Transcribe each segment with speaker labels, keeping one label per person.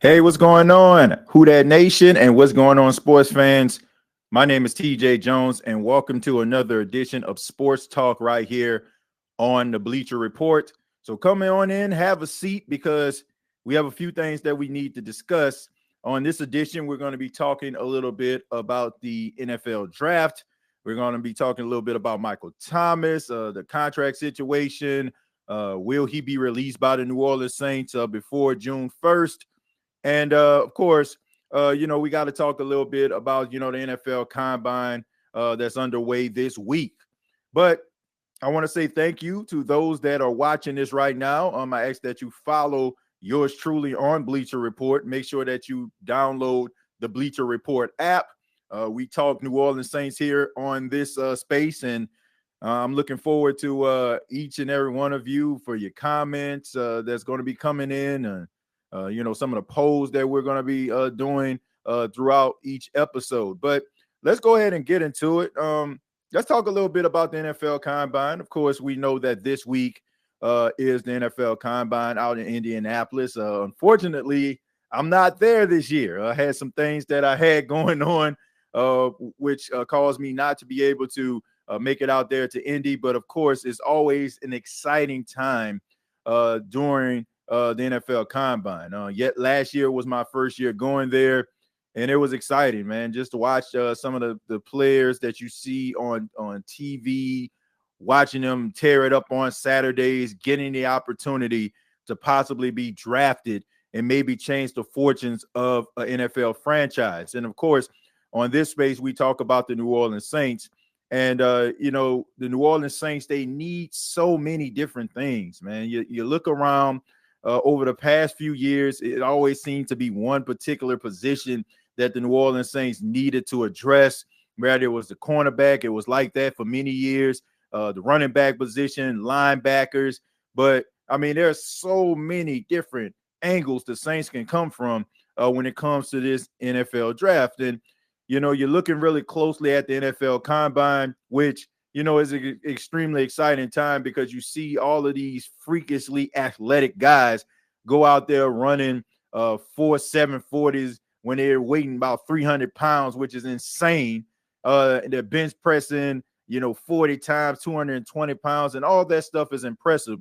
Speaker 1: Hey, what's going on? Who Dat Nation and what's going on, sports fans? My name is TJAY Jones, and welcome to another edition of Sports Talk right here on the Bleacher Report. So come on in, have a seat because we have a few things that we need to discuss. On this edition, we're going to be talking a little bit about the NFL draft. We're going to be talking a little bit about Michael Thomas, the contract situation. Will he be released by the New Orleans Saints before June 1st? And of course, we got to talk a little bit about, the NFL combine that's underway this week. But I want to say thank you to those that are watching this right now. I ask that you follow yours truly on Bleacher Report. Make sure that you download the Bleacher Report app. We talk New Orleans Saints here on this space, and I'm looking forward to each and every one of you for your comments that's going to be coming in. Some of the polls that we're going to be doing throughout each episode. But let's go ahead and get into it. Let's talk a little bit about the NFL Combine. Of course, we know that this week is the NFL Combine out in Indianapolis. Unfortunately, I'm not there this year. I had some things that I had going on, which caused me not to be able to make it out there to Indy. But of course, it's always an exciting time during the NFL Combine. Yet last year was my first year going there, and it was exciting, man, just to watch some of the players that you see on TV, watching them tear it up on Saturdays, getting the opportunity to possibly be drafted and maybe change the fortunes of an NFL franchise. And of course, on this space, we talk about the New Orleans Saints. And, the New Orleans Saints, they need so many different things, man. You look around over the past few years, it always seemed to be one particular position that the New Orleans Saints needed to address. Whether it was the cornerback, it was like that for many years, the running back position, linebackers. But, I mean, there are so many different angles the Saints can come from when it comes to this NFL draft. And, you're looking really closely at the NFL Combine, which, is an extremely exciting time because you see all of these freakishly athletic guys go out there running 4.7 40s when they're weighing about 300 pounds, which is insane. They're bench pressing, 40 times, 220 pounds, and all that stuff is impressive.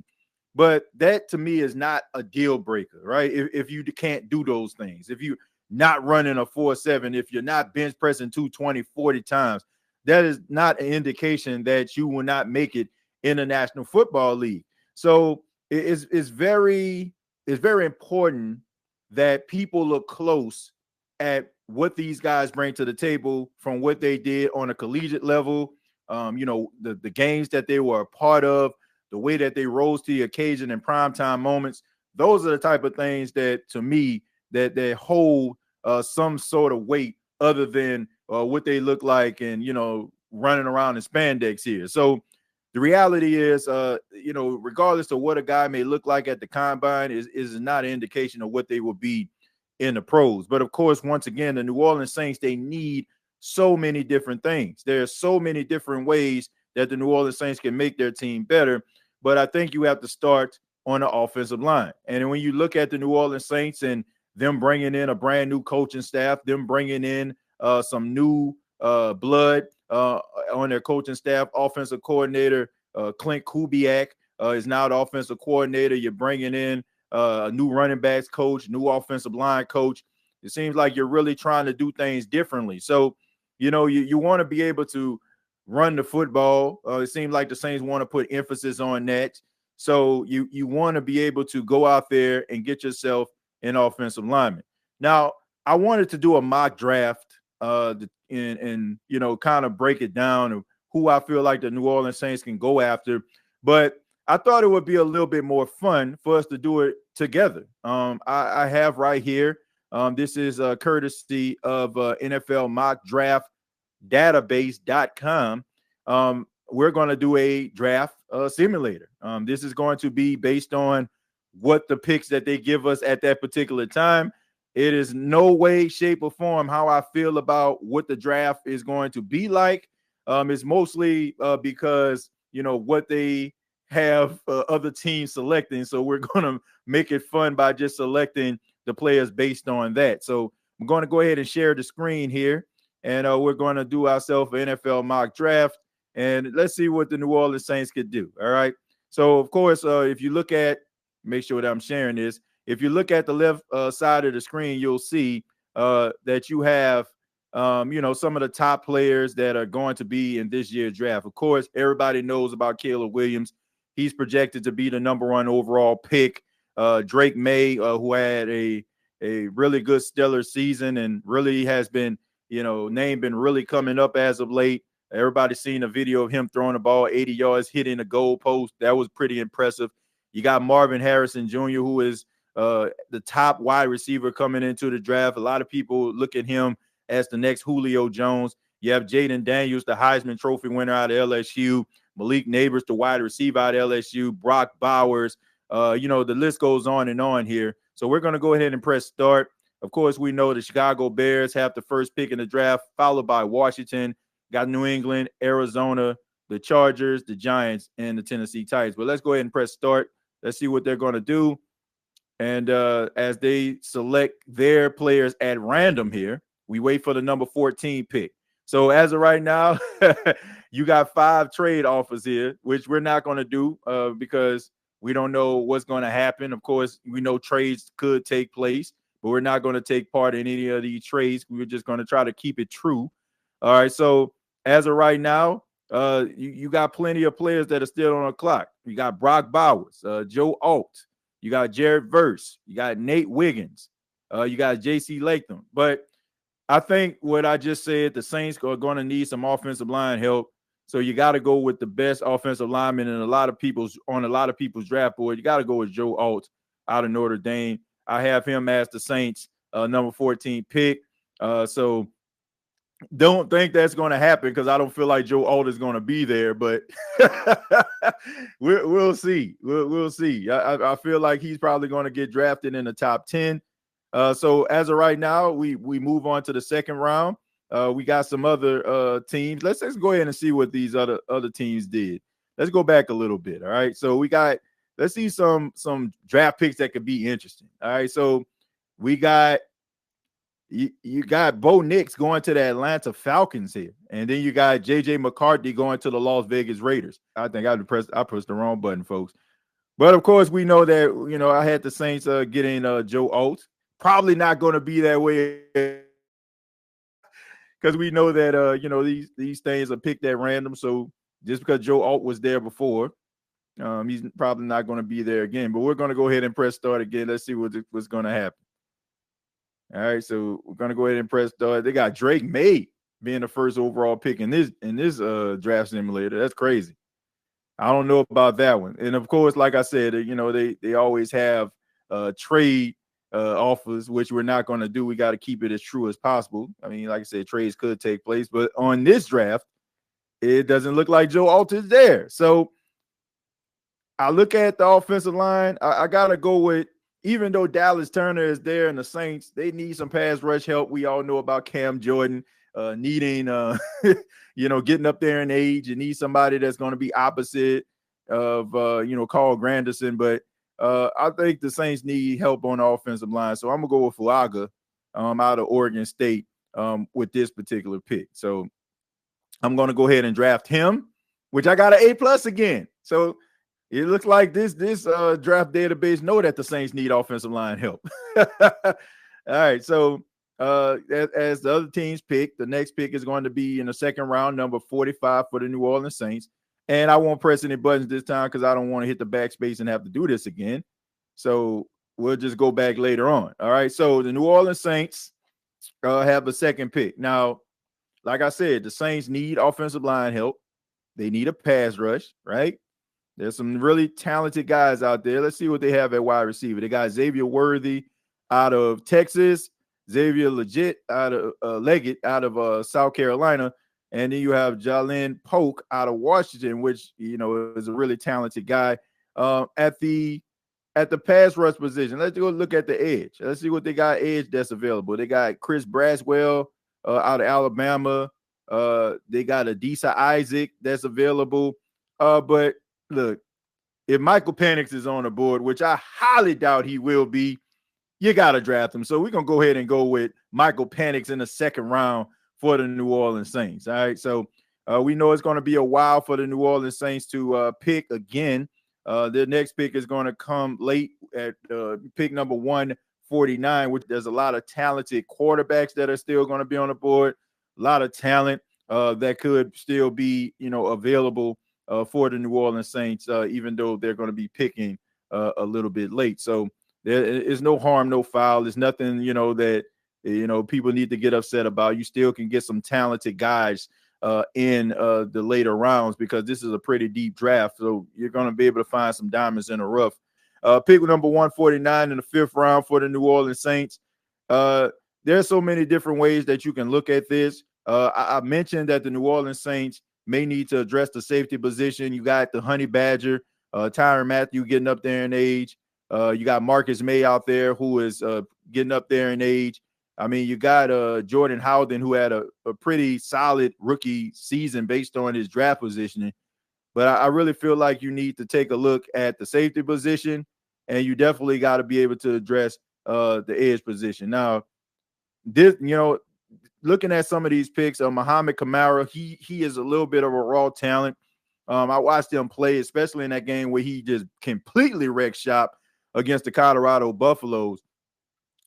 Speaker 1: But that to me is not a deal breaker, right? If you can't do those things, if you're not running a 4.7, if you're not bench pressing 220, 40 times, that is not an indication that you will not make it in the National Football League. So it's very important that people look close at what these guys bring to the table from what they did on a collegiate level, the games that they were a part of, the way that they rose to the occasion in primetime moments. Those are the type of things that, to me, that they hold some sort of weight other than what they look like and, running around in spandex here. So the reality is, regardless of what a guy may look like at the combine is not an indication of what they will be in the pros. But of course, once again, the New Orleans Saints, they need so many different things. There are so many different ways that the New Orleans Saints can make their team better. But I think you have to start on the offensive line. And when you look at the New Orleans Saints and them bringing in a brand new coaching staff, them bringing in some new blood on their coaching staff, offensive coordinator Clint Kubiak is now the offensive coordinator. You're bringing in a new running backs coach, new offensive line coach. It seems like you're really trying to do things differently. So, you want to be able to run the football. It seems like the Saints want to put emphasis on that. So you want to be able to go out there and get yourself an offensive lineman. Now, I wanted to do a mock draft and kind of break it down of who I feel like the New Orleans Saints can go after. But I thought it would be a little bit more fun for us to do it together. I have right here. This is courtesy of NFL mock draft database.com. We're going to do a draft simulator. This is going to be based on what the picks that they give us at that particular time. It is no way, shape, or form how I feel about what the draft is going to be like. It's mostly because, what they have other teams selecting. So we're going to make it fun by just selecting the players based on that. So I'm going to go ahead and share the screen here, and we're going to do ourselves an NFL mock draft, and let's see what the New Orleans Saints could do. All right. So, of course, if you look at, make sure that I'm sharing this. If you look at the left side of the screen, you'll see that you have, some of the top players that are going to be in this year's draft. Of course, everybody knows about Caleb Williams. He's projected to be the #1 overall pick. Drake May, who had a really good stellar season and really has been, name been really coming up as of late. Everybody's seen a video of him throwing the ball 80 yards, hitting a goal post. That was pretty impressive. You got Marvin Harrison Jr., who is the top wide receiver coming into the draft. A lot of people look at him as the next Julio Jones. You have Jaden Daniels, the Heisman Trophy winner out of LSU. Malik Neighbors, the wide receiver out of LSU. Brock Bowers. The list goes on and on here. So we're going to go ahead and press start. Of course, we know the Chicago Bears have the first pick in the draft, followed by Washington. Got New England, Arizona, the Chargers, the Giants, and the Tennessee Titans. But let's go ahead and press start. Let's see what they're going to do. And as they select their players at random here, we wait for the number 14 pick. So as of right now, you got 5 trade offers here, which we're not going to do because we don't know what's going to happen. Of course, we know trades could take place, but we're not going to take part in any of these trades. We're just going to try to keep it true. All right, so as of right now, you got plenty of players that are still on the clock. You got Brock Bowers, Joe Alt, you got Jared Verse, you got Nate Wiggins, you got J.C. Latham. But I think what I just said, the Saints are going to need some offensive line help. So you got to go with the best offensive lineman in a lot of people's draft board. You got to go with Joe Alt out of Notre Dame. I have him as the Saints number 14 pick. So don't think that's going to happen because I don't feel like Joe Alt is going to be there, but we'll see. We'll see. I feel like he's probably going to get drafted in the top 10. So as of right now, we move on to the second round. We got some other teams. Let's go ahead and see what these other teams did. Let's go back a little bit. All right. So let's see some draft picks that could be interesting. All right. So we got you got Bo Nix going to the Atlanta Falcons here, and then you got JJ McCarthy going to the Las Vegas Raiders. I think I pressed the wrong button, folks. But of course, we know that I had the Saints getting Joe Alt. Probably not going to be that way because we know that these things are picked at random. So just because Joe Alt was there before, he's probably not going to be there again. But we're going to go ahead and press start again. Let's see what's going to happen. All right, so we're going to go ahead and press start. They got Drake May being the first overall pick in this draft simulator. That's crazy. I don't know about that one. And of course, like I said, they always have trade offers, which we're not going to do. We got to keep it as true as possible. I mean, like I said, trades could take place, but on this draft, it doesn't look like Joe Alt is there. So I look at the offensive line. I got to go with, even though Dallas Turner is there and the Saints, they need some pass rush help. We all know about Cam Jordan needing, getting up there in age. You need somebody that's going to be opposite of, Carl Granderson. But I think the Saints need help on the offensive line. So I'm going to go with Fuaga out of Oregon State with this particular pick. So I'm going to go ahead and draft him, which I got an A+ again. So it looks like this draft database know that the Saints need offensive line help. All right, so as the other teams pick, the next pick is going to be in the second round, number 45 for the New Orleans Saints. And I won't press any buttons this time because I don't want to hit the backspace and have to do this again. So we'll just go back later on. All right, so the New Orleans Saints have a second pick. Now, like I said, the Saints need offensive line help. They need a pass rush, right? There's some really talented guys out there. Let's see what they have at wide receiver. They got Xavier Worthy out of Texas, Xavier Leggett out of South Carolina, and then you have Jalen Polk out of Washington, which is a really talented guy. At the pass rush position, let's go look at the edge. Let's see what they got edge that's available. They got Chris Braswell out of Alabama. They got Adisa Isaac that's available. But look, if Michael Penix is on the board, which I highly doubt he will be, you got to draft him. So we're going to go ahead and go with Michael Penix in the second round for the New Orleans Saints. All right. So we know it's going to be a while for the New Orleans Saints to pick again. Their next pick is going to come late at pick number 149, which there's a lot of talented quarterbacks that are still going to be on the board, a lot of talent that could still be, available for the New Orleans Saints, even though they're going to be picking a little bit late. So there is no harm, no foul. There's nothing, that, people need to get upset about. You still can get some talented guys in the later rounds because this is a pretty deep draft. So you're going to be able to find some diamonds in the rough. Pick number 149 in the fifth round for the New Orleans Saints. There's so many different ways that you can look at this. I mentioned that the New Orleans Saints may need to address the safety position. You got the Honey Badger, Tyrann Mathieu getting up there in age. You got Marcus May out there who is getting up there in age. I mean, you got Jordan Howden, who had a pretty solid rookie season based on his draft positioning. But I really feel like you need to take a look at the safety position, and you definitely got to be able to address the edge position. Now, this, looking at some of these picks, Muhammad Kamara, he is a little bit of a raw talent. I watched him play, especially in that game where he just completely wrecked shop against the Colorado Buffaloes.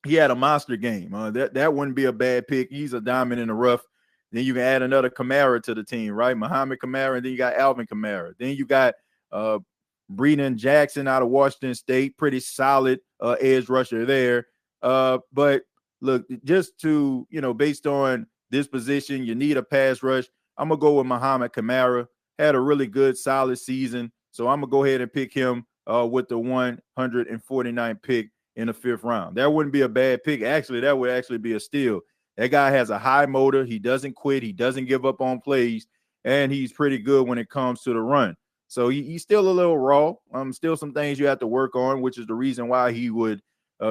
Speaker 1: He had a monster game. That wouldn't be a bad pick. He's a diamond in the rough. Then you can add another Kamara to the team, right? Muhammad Kamara, and then you got Alvin Kamara. Then you got Breeden Jackson out of Washington State, pretty solid edge rusher there. But look, just to, based on this position, you need a pass rush. I'm going to go with Muhammad Kamara. Had a really good, solid season. So I'm going to go ahead and pick him with the 149th pick in the fifth round. That wouldn't be a bad pick. Actually, that would actually be a steal. That guy has a high motor. He doesn't quit. He doesn't give up on plays, and he's pretty good when it comes to the run. So he's still a little raw. Still some things you have to work on, which is the reason why he would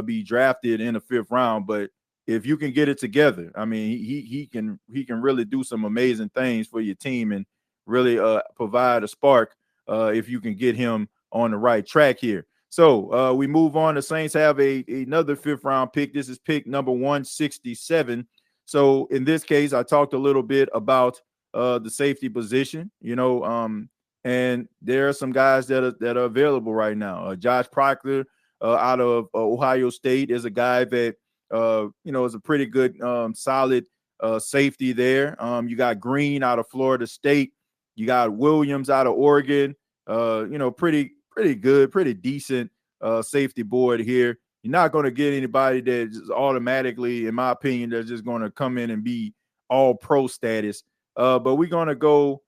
Speaker 1: be drafted in the fifth round. But if you can get it together, I mean, he can really do some amazing things for your team and really provide a spark if you can get him on the right track here. So we move on. The Saints have another fifth round pick. This is pick number 167. So in this case, I talked a little bit about the safety position, and there are some guys that are available right now. Josh Proctor out of Ohio State is a guy that is a pretty good, solid safety there. You got Green out of Florida State. You got Williams out of Oregon. Pretty good, pretty decent safety board here. You're not going to get anybody that just automatically, in my opinion, that's just going to come in and be all pro status. But we're going to go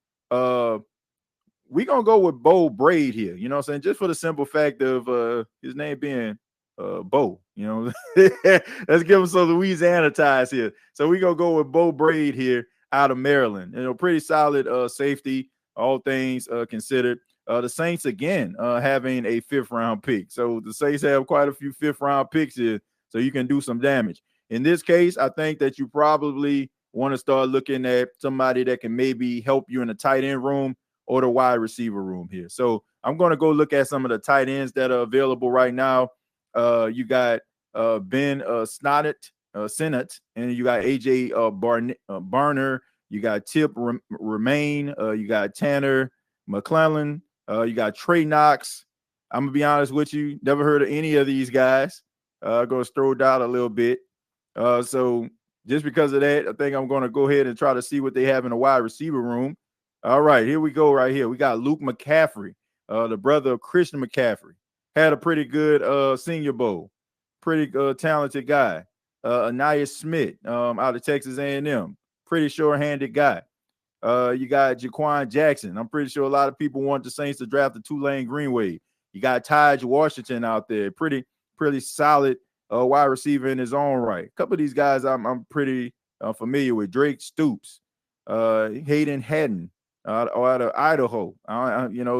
Speaker 1: with Bo Braid here. You know what I'm saying? Just for the simple fact of his name being Bo. Let's give him some Louisiana ties here. So we're going to go with Bo Braid here out of Maryland. Pretty solid safety, all things considered. The Saints, again, having a fifth-round pick. So the Saints have quite a few fifth-round picks here, so you can do some damage. In this case, I think that you probably want to start looking at somebody that can maybe help you in the tight end room or the wide receiver room here. So I'm going to go look at some of the tight ends that are available right now. You got Ben Sinnott, and you got A.J. Barner. You got Tip Remain. You got Tanner McClellan. You got Trey Knox. I'm going to be honest with you. Never heard of any of these guys. Going to throw down a little bit. So just because of that, I think I'm going to go ahead and try to see what they have in the wide receiver room. All right, here we go right here. We got Luke McCaffrey, the brother of Christian McCaffrey. Had a pretty good Senior Bowl. Pretty talented guy. Anais Smith out of Texas A&M. Pretty sure-handed guy. You got Jaquan Jackson. I'm pretty sure a lot of people want the Saints to draft the Tulane Greenway. You got Taj Washington out there. Pretty solid wide receiver in his own right. A couple of these guys I'm pretty familiar with. Drake Stoops, Hayden Haddon out of Idaho.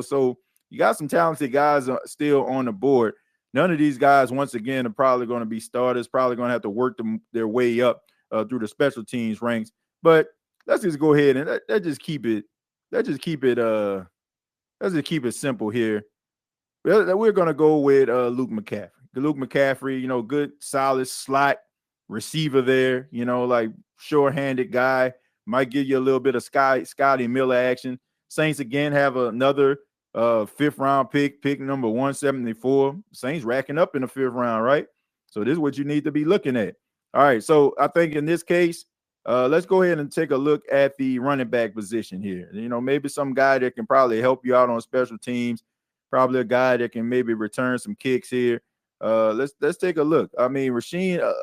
Speaker 1: So you got some talented guys still on the board. None of these guys, once again, are probably going to be starters, probably going to have to work their way up through the special teams ranks. But let's just go ahead and let's just keep it simple here. We're going to go with Luke McCaffrey. Luke McCaffrey, good solid slot receiver there, like sure-handed guy, might give you a little bit of Scotty Miller action. Saints again have another fifth round pick number 174. Saints racking up in the fifth round, right? So this is what you need to be looking at. All right, so I think in this case, let's go ahead and take a look at the running back position here. Maybe some guy that can probably help you out on special teams, probably a guy that can maybe return some kicks here. Let's take a look. I mean, Rasheen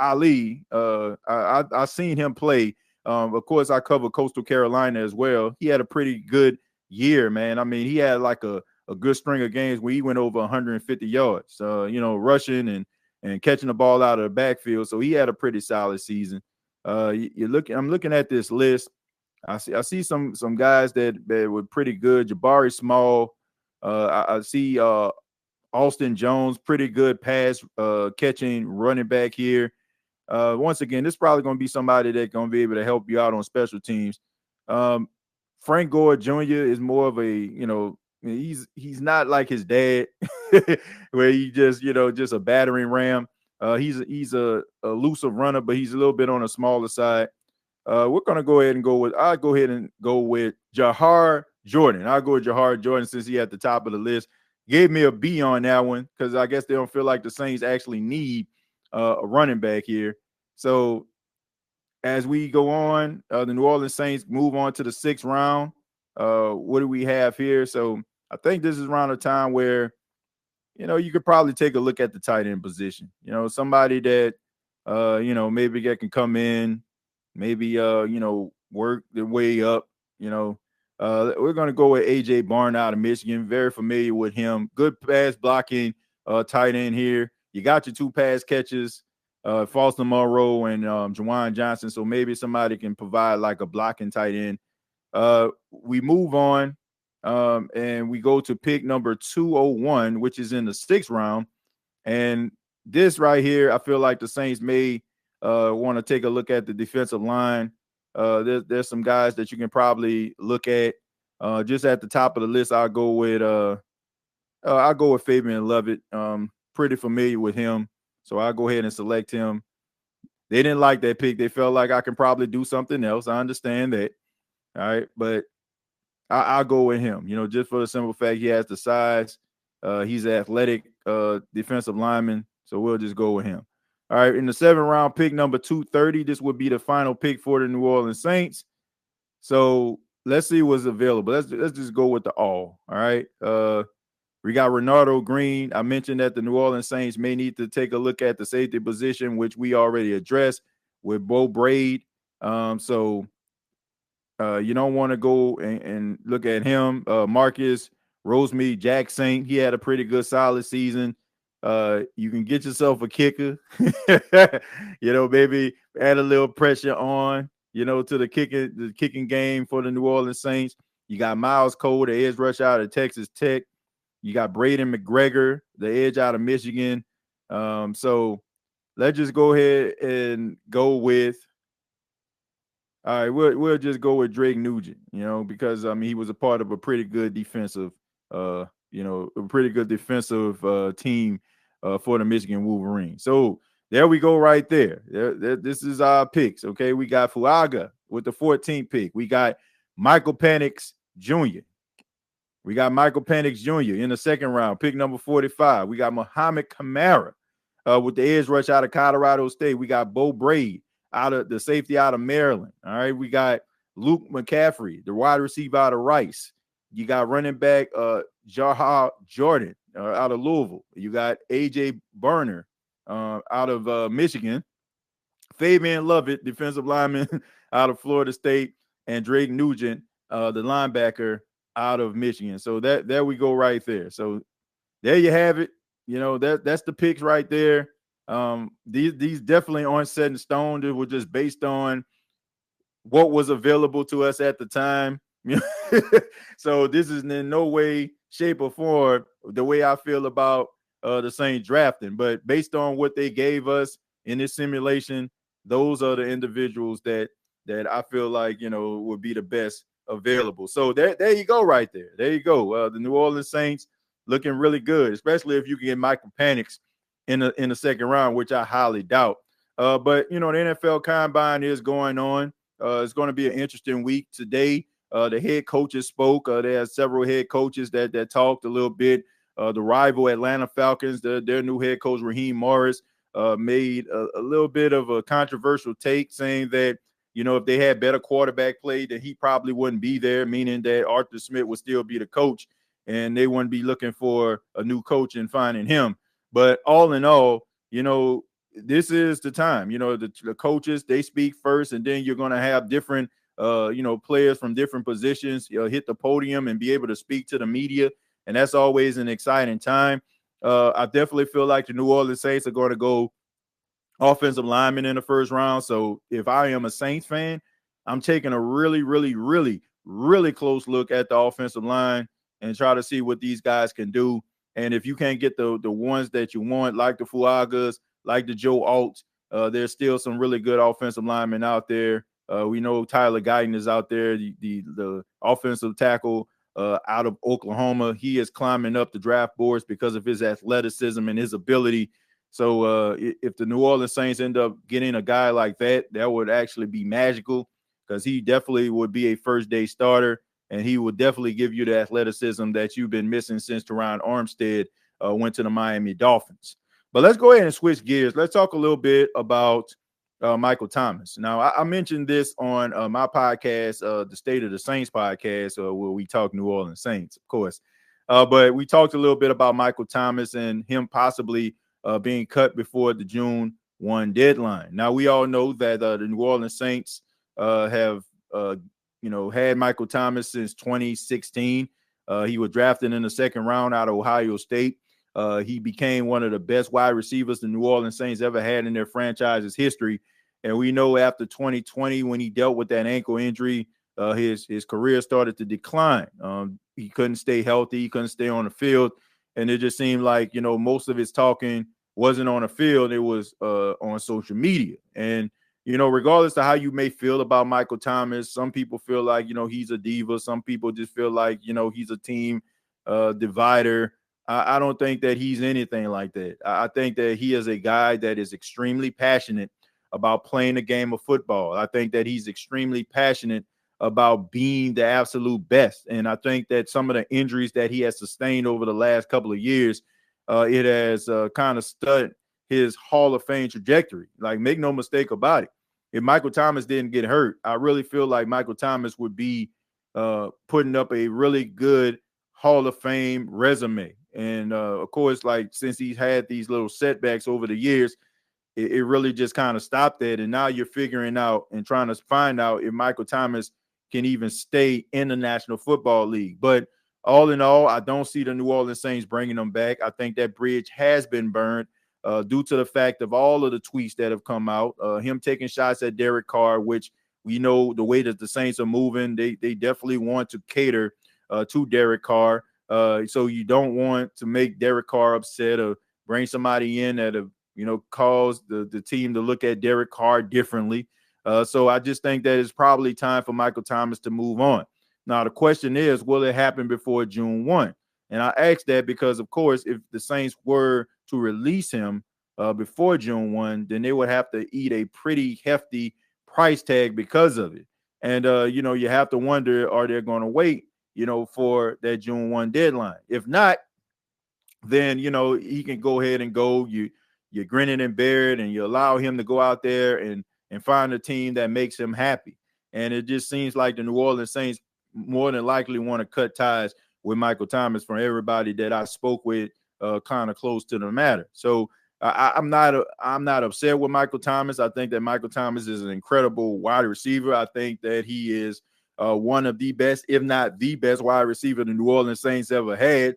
Speaker 1: Ali, I seen him play. Of course, I cover Coastal Carolina as well. He had a pretty good year, man. I mean, he had like a good string of games where he went over 150 yards, rushing and catching the ball out of the backfield. So he had a pretty solid season. I'm looking at this list. I see some guys that were pretty good. Jabari Small. I see Austin Jones, pretty good pass catching running back here. Once again, this is probably going to be somebody that's going to be able to help you out on special teams. Frank Gore Jr. is more of a, he's not like his dad, where he just a battering ram. He's a elusive runner, but he's a little bit on the smaller side. We're gonna go ahead and I'll go ahead and go with Jahar Jordan. I'll go with Jahar Jordan since he at the top of the list. Gave me a B on that one because I guess they don't feel like the Saints actually need a running back here. So as we go on, the New Orleans Saints move on to the sixth round. What do we have here? So I think this is around a time where, you could probably take a look at the tight end position. Somebody that, maybe that can come in, maybe, work their way up. We're going to go with A.J. Barn out of Michigan. Very familiar with him. Good pass blocking tight end here. You got your two pass catches, Foster Monroe and Juwan Johnson. So maybe somebody can provide like a blocking tight end. We move on and we go to pick number 201, which is in the sixth round. And this right here, I feel like the Saints may want to take a look at the defensive line. There's some guys that you can probably look at. Just at the top of the list, I'll go with Fabian Lovett. Pretty familiar with him, so I'll go ahead and select him. They didn't like that pick. They felt like I can probably do something else. I understand that. All right, but I'll go with him. Just for the simple fact he has the size. He's an athletic defensive lineman, so we'll just go with him. All right, in the seventh round, pick number 230, this would be the final pick for the New Orleans Saints. So let's see what's available. Let's just go with the all. All right. We got Renardo Green. I mentioned that the New Orleans Saints may need to take a look at the safety position, which we already addressed with Bo Braid. So you don't want to go and look at him. Marcus Rosemead Jackson, he had a pretty good solid season. You can get yourself a kicker, maybe add a little pressure on, to the kicking game for the New Orleans Saints. You got Miles Cole, the edge rush out of Texas Tech. You got Braden McGregor, the edge out of Michigan. So let's just go ahead and go with. All right, we'll just go with Drake Nugent, because he was a part of a pretty good defensive, team for the Michigan Wolverines. So there we go right there. This is our picks. Okay, we got Fuaga with the 14th pick. We got Michael Penix Jr. We got Michael Penix Jr. in the second round, pick number 45. We got Muhammad Kamara with the edge rush out of Colorado State. We got Bo Braid out of the safety out of Maryland. All right, we got Luke McCaffrey, the wide receiver out of Rice. You got running back Jahar Jordan out of Louisville. You got A.J. Burner out of Michigan. Fabian Lovett, defensive lineman out of Florida State. And Drake Nugent, the linebacker out of Michigan. So there we go right there. So there you have it. That's the picks right there. These definitely aren't set in stone. They were just based on what was available to us at the time. So this is in no way, shape, or form the way I feel about the Saints drafting. But based on what they gave us in this simulation, those are the individuals that I feel like would be the best available. So there you go, right there. There you go. The New Orleans Saints looking really good, especially if you can get Michael Penix in the second round, which I highly doubt. But the NFL Combine is going on. It's going to be an interesting week today. The head coaches spoke. There are several head coaches that talked a little bit. The rival Atlanta Falcons, their new head coach Raheem Morris, made a little bit of a controversial take, saying that if they had better quarterback play, then he probably wouldn't be there, meaning that Arthur Smith would still be the coach, and they wouldn't be looking for a new coach and finding him. But all in all, this is the time. The coaches, they speak first, and then you're going to have different players from different positions hit the podium and be able to speak to the media, and that's always an exciting time. I definitely feel like the New Orleans Saints are going to go offensive lineman in the first round. So if I am a Saints fan, I'm taking a really, really, really, really close look at the offensive line and try to see what these guys can do. And if you can't get the ones that you want, like the Fuagas, like the Joe Alts, there's still some really good offensive linemen out there. We know Tyler Guyton is out there, the offensive tackle out of Oklahoma. He is climbing up the draft boards because of his athleticism and his ability. So if the New Orleans Saints end up getting a guy like that, that would actually be magical, because he definitely would be a first-day starter, and he would definitely give you the athleticism that you've been missing since Teron Armstead went to the Miami Dolphins. But let's go ahead and switch gears. Let's talk a little bit about Michael Thomas. Now, I mentioned this on my podcast, the State of the Saints podcast, where we talk New Orleans Saints, of course. But we talked a little bit about Michael Thomas and him possibly being cut before the June 1 deadline. Now, we all know that the New Orleans Saints have, had Michael Thomas since 2016. He was drafted in the second round out of Ohio State. He became one of the best wide receivers the New Orleans Saints ever had in their franchise's history. And we know after 2020, when he dealt with that ankle injury, his career started to decline. He couldn't stay healthy. He couldn't stay on the field. And it just seemed like, most of his talking wasn't on the field. It was on social media. And, regardless of how you may feel about Michael Thomas, some people feel like, he's a diva. Some people just feel like, he's a team divider. I don't think that he's anything like that. I think that he is a guy that is extremely passionate about playing the game of football. I think that he's extremely passionate about being the absolute best. And I think that some of the injuries that he has sustained over the last couple of years, it has kind of stunted his Hall of Fame trajectory. Like, make no mistake about it. If Michael Thomas didn't get hurt, I really feel like Michael Thomas would be putting up a really good Hall of Fame resume. And of course, like, since he's had these little setbacks over the years, it really just kind of stopped that. And now you're figuring out and trying to find out if Michael Thomas can even stay in the National Football League. But all in all, I don't see the New Orleans Saints bringing him back. I think that bridge has been burned due to the fact of all of the tweets that have come out, him taking shots at Derek Carr, which we know the way that the Saints are moving, they definitely want to cater to Derek Carr. So you don't want to make Derek Carr upset or bring somebody in that cause the team to look at Derek Carr differently. So I just think that it's probably time for Michael Thomas to move on. Now, the question is, will it happen before June 1? And I ask that because, of course, if the Saints were to release him before June 1, then they would have to eat a pretty hefty price tag because of it. And, you have to wonder, are they going to wait, for that June 1 deadline? If not, then, he can go ahead and go. You're grinning and bear it, and you allow him to go out there and find a team that makes him happy. And it just seems like the New Orleans Saints more than likely want to cut ties with Michael Thomas from everybody that I spoke with kind of close to the matter. So I'm not upset with Michael Thomas. I think that Michael Thomas is an incredible wide receiver. I think that he is one of the best, if not the best wide receiver the New Orleans Saints ever had.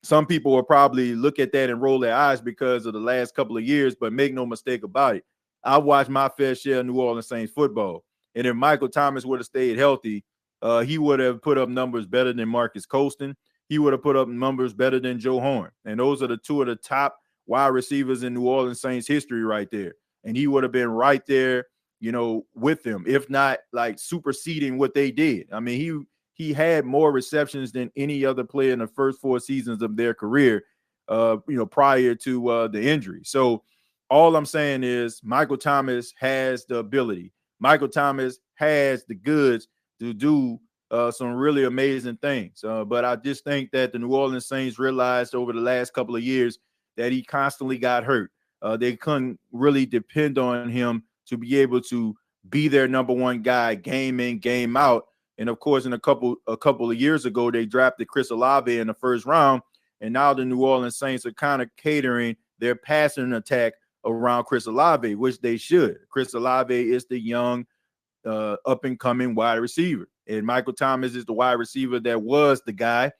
Speaker 1: Some people will probably look at that and roll their eyes because of the last couple of years, but make no mistake about it. I've watched my fair share of New Orleans Saints football. And if Michael Thomas would have stayed healthy, he would have put up numbers better than Marcus Colston. He would have put up numbers better than Joe Horn. And those are the two of the top wide receivers in New Orleans Saints history right there. And he would have been right there, with them, if not like superseding what they did. I mean, he had more receptions than any other player in the first 4 seasons of their career. prior to the injury. So all I'm saying is Michael Thomas has the ability. Michael Thomas has the goods to do some really amazing things. But I just think that the New Orleans Saints realized over the last couple of years that he constantly got hurt. They couldn't really depend on him to be able to be their number one guy game in, game out. And of course, in a couple of years ago, they drafted Chris Olave in the first round. And now the New Orleans Saints are kind of catering their passing attack around Chris Olave, which they should. Chris Olave is the young, up and coming wide receiver. And Michael Thomas is the wide receiver that was the guy.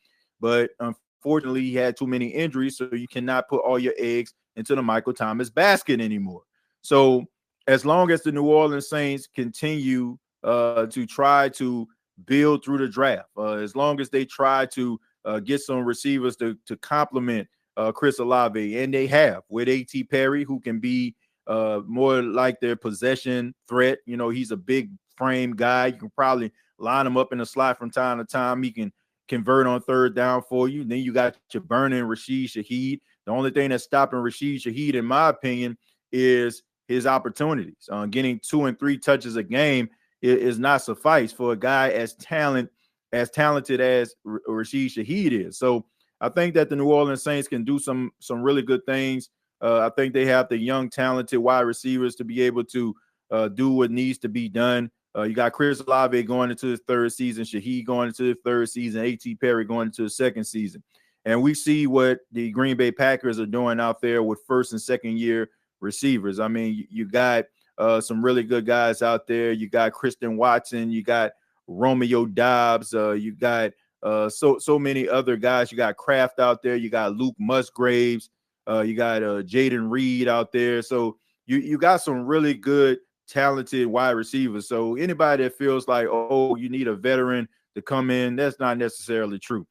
Speaker 1: But unfortunately, he had too many injuries. So you cannot put all your eggs into the Michael Thomas basket anymore. So as long as the New Orleans Saints continue to try to build through the draft, as long as they try to get some receivers to complement Chris Olave, and they have with A.T. Perry, who can be more like their possession threat. He's a big frame guy. You can probably line him up in the slot from time to time. He can convert on third down for you. Then you got your burning Rashid Shaheed. The only thing that's stopping Rashid Shaheed, in my opinion, is his opportunities. Getting 2 and 3 touches a game is not suffice for a guy as talented as Rashid Shaheed is. So I think that the New Orleans Saints can do some really good things. I think they have the young, talented wide receivers to be able to do what needs to be done. You got Chris Olave going into his third season, Shaheed going into his third season, A.T. Perry going into his second season. And we see what the Green Bay Packers are doing out there with first and second year receivers. I mean, you got some really good guys out there. You got Christian Watson, you got Romeo Dobbs, you got so many other guys. You got Kraft out there, you got Luke Musgraves, you got Jaden Reed out there. So you got some really good, talented wide receivers. So anybody that feels like, oh, you need a veteran to come in, that's not necessarily true.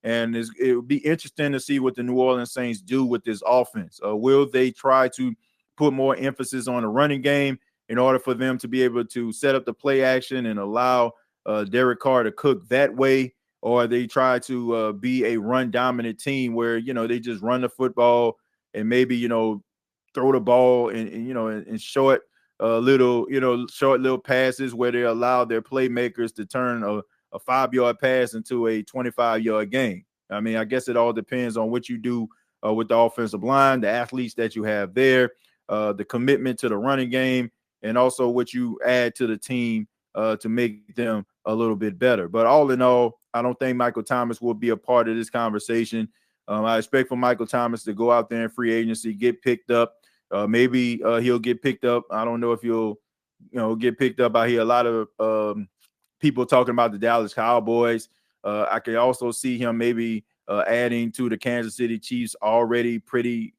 Speaker 1: And it would be interesting to see what the New Orleans Saints do with this offense. Will they try to put more emphasis on the running game in order for them to be able to set up the play action and allow Derek Carr to cook that way? Or they try to be a run-dominant team where, they just run the football and maybe, throw the ball and short little passes where they allow their playmakers to turn a 5-yard pass into a 25-yard gain. I mean, I guess it all depends on what you do with the offensive line, the athletes that you have there, the commitment to the running game, and also what you add to the team to make them a little bit better. But all in all, I don't think Michael Thomas will be a part of this conversation. I expect for Michael Thomas to go out there in free agency, get picked up. Maybe he'll get picked up. I don't know if he'll, get picked up. I hear a lot of people talking about the Dallas Cowboys. I could also see him maybe adding to the Kansas City Chiefs already pretty,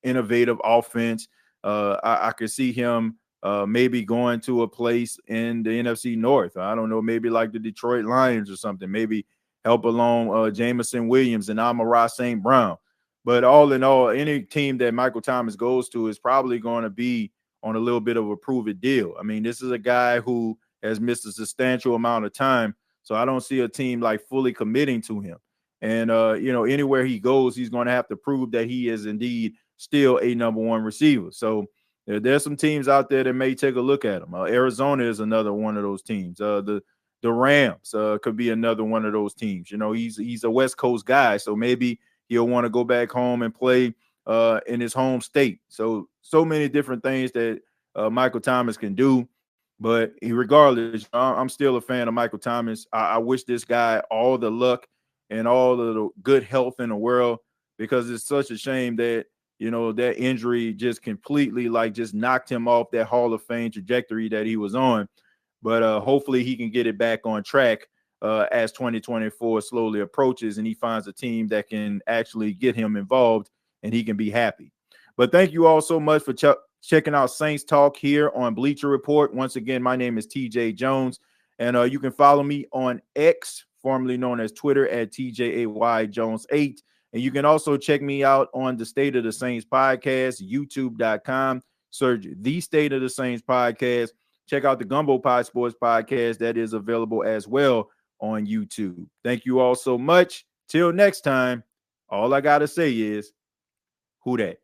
Speaker 1: innovative offense. I could see him maybe going to a place in the NFC North. I don't know, maybe like the Detroit Lions or something. Maybe help along Jameson Williams and Amon-Ra St. Brown. But all in all, any team that Michael Thomas goes to is probably going to be on a little bit of a prove-it deal. I mean, this is a guy who has missed a substantial amount of time, so I don't see a team like fully committing to him. And, anywhere he goes, he's going to have to prove that he is indeed still a number one receiver. So there's some teams out there that may take a look at him. Arizona is another one of those teams. The Rams could be another one of those teams. He's a West Coast guy, so maybe he'll want to go back home and play in his home state. So many different things that Michael Thomas can do. But regardless, I'm still a fan of Michael Thomas. I wish this guy all the luck and all of the good health in the world, because it's such a shame that, that injury just completely just knocked him off that Hall of Fame trajectory that he was on. But hopefully he can get it back on track as 2024 slowly approaches and he finds a team that can actually get him involved and he can be happy. But thank you all so much for checking out Saints Talk here on Bleacher Report. Once again, my name is TJAY Jones, and you can follow me on X, formerly known as Twitter, at TJAY Jones 8. And you can also check me out on the State of the Saints podcast, youtube.com. Search the State of the Saints podcast. Check out the Gumbo Pod Sports podcast that is available as well on YouTube. Thank you all so much. Till next time, All I got to say is, who that?